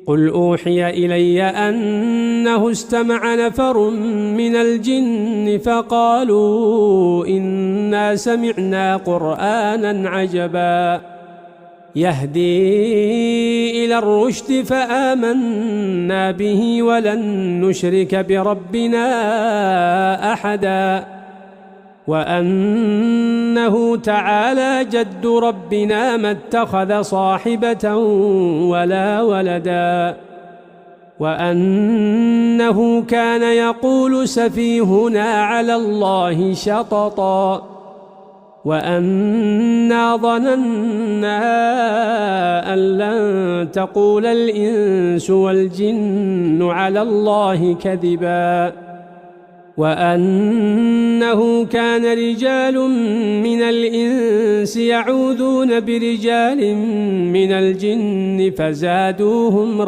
قل أوحي إلي أنه استمع نفر من الجن فقالوا إنا سمعنا قرآنا عجبا يهدي إلى الرشد فآمنا به ولن نشرك بربنا أحدا وأنه تعالى جد ربنا ما اتخذ صاحبة ولا ولدا وأنه كان يقول سفيهنا على الله شططا وأنا ظننا أن لن تقول الإنس والجن على الله كذبا وأنه كان رجال من الإنس يعوذون برجال من الجن فزادوهم